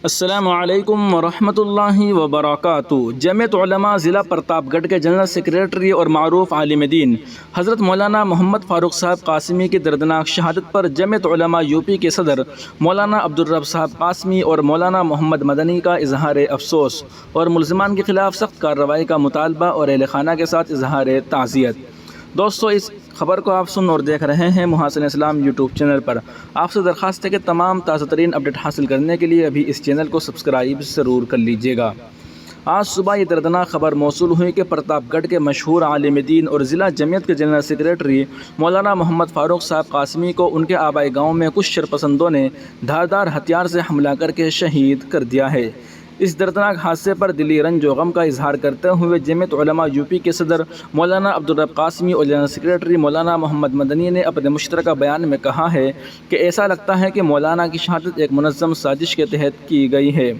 السلام علیکم ورحمۃ اللہ وبرکاتہ۔ جمعیت علماء ضلع پرتاپ گڑھ کے جنرل سیکریٹری اور معروف عالم دین حضرت مولانا محمد فاروق صاحب قاسمی کی دردناک شہادت پر جمعیت علماء یوپی کے صدر مولانا عبدالرب صاحب قاسمی اور مولانا محمد مدنی کا اظہار افسوس اور ملزمان کے خلاف سخت کارروائی کا مطالبہ اور اہل خانہ کے ساتھ اظہار تعزیت۔ دوستو، اس خبر کو آپ سن اور دیکھ رہے ہیں محاسن اسلام یوٹیوب چینل پر۔ آپ سے درخواست ہے کہ تمام تازہ ترین اپڈیٹ حاصل کرنے کے لیے ابھی اس چینل کو سبسکرائب ضرور کر لیجیے گا۔ آج صبح یہ دردناک خبر موصول ہوئی کہ پرتاپ گڑھ کے مشہور عالم دین اور ضلع جمعیت کے جنرل سیکریٹری مولانا محمد فاروق صاحب قاسمی کو ان کے آبائی گاؤں میں کچھ شرپسندوں نے دھاردار ہتھیار سے حملہ کر کے شہید کر دیا ہے۔ اس دردناک حادثے پر دلی رنج و غم کا اظہار کرتے ہوئے جمعیت علماء یوپی کے صدر مولانا عبدالرب قاسمی اور جنرل سیکریٹری مولانا محمد مدنی نے اپنے مشترکہ بیان میں کہا ہے کہ ایسا لگتا ہے کہ مولانا کی شہادت ایک منظم سازش کے تحت کی گئی ہے۔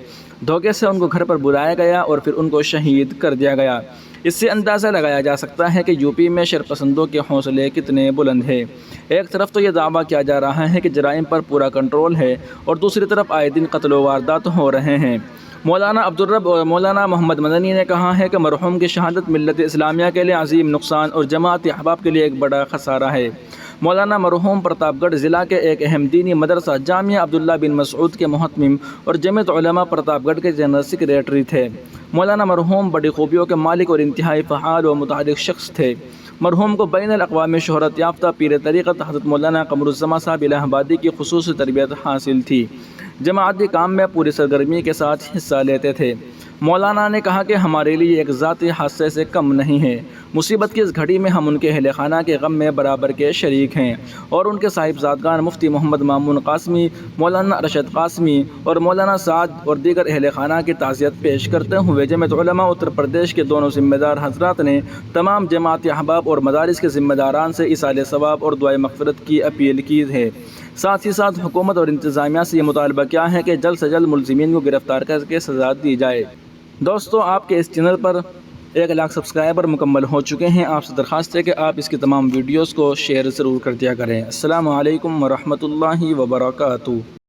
دھوکے سے ان کو گھر پر بلایا گیا اور پھر ان کو شہید کر دیا گیا۔ اس سے اندازہ لگایا جا سکتا ہے کہ یوپی میں شرپسندوں کے حوصلے کتنے بلند ہیں۔ ایک طرف تو یہ دعویٰ کیا جا رہا ہے کہ جرائم پر پورا کنٹرول ہے اور دوسری طرف آئے دن قتل و واردات ہو رہے ہیں۔ مولانا عبدالرب اور مولانا محمد مدنی نے کہا ہے کہ مرحوم کی شہادت ملت اسلامیہ کے لیے عظیم نقصان اور جماعت احباب کے لیے ایک بڑا خسارہ ہے۔ مولانا مرحوم پرتاپ گڑھ ضلع کے ایک اہم دینی مدرسہ جامعہ عبداللہ بن مسعود کے محتمم اور جمعیت علماء پرتاپ گڑھ کے جنرل سیکریٹری تھے۔ مولانا مرحوم بڑی خوبیوں کے مالک اور انتہائی فعال و متحرک شخص تھے۔ مرحوم کو بین الاقوامی شہرت یافتہ پیر طریقت حضرت مولانا قمر الزماں صاحب الہ آبادی کی خصوصی تربیت حاصل تھی۔ جماعتی کام میں پوری سرگرمی کے ساتھ حصہ لیتے تھے۔ مولانا نے کہا کہ ہمارے لیے ایک ذاتی حادثے سے کم نہیں ہے۔ مصیبت کی اس گھڑی میں ہم ان کے اہل خانہ کے غم میں برابر کے شریک ہیں اور ان کے صاحبزادگان مفتی محمد مامون قاسمی، مولانا رشد قاسمی اور مولانا سعد اور دیگر اہل خانہ کی تعزیت پیش کرتے ہوئے جمعیت علماء اتر پردیش کے دونوں ذمہ دار حضرات نے تمام جماعتی احباب اور مدارس کے ذمہ داران سے ایصال ثواب اور دعائے مغفرت کی اپیل کی ہے۔ ساتھ ہی ساتھ حکومت اور انتظامیہ سے یہ مطالبہ کیا ہے کہ جلد سے جلد ملزمین کو گرفتار کر کے سزا دی جائے۔ دوستو، آپ کے اس چینل پر 1 لاکھ سبسکرائبر مکمل ہو چکے ہیں۔ آپ سے درخواست ہے کہ آپ اس کی تمام ویڈیوز کو شیئر ضرور کر دیا کریں۔ السلام علیکم ورحمۃ اللہ وبرکاتہ۔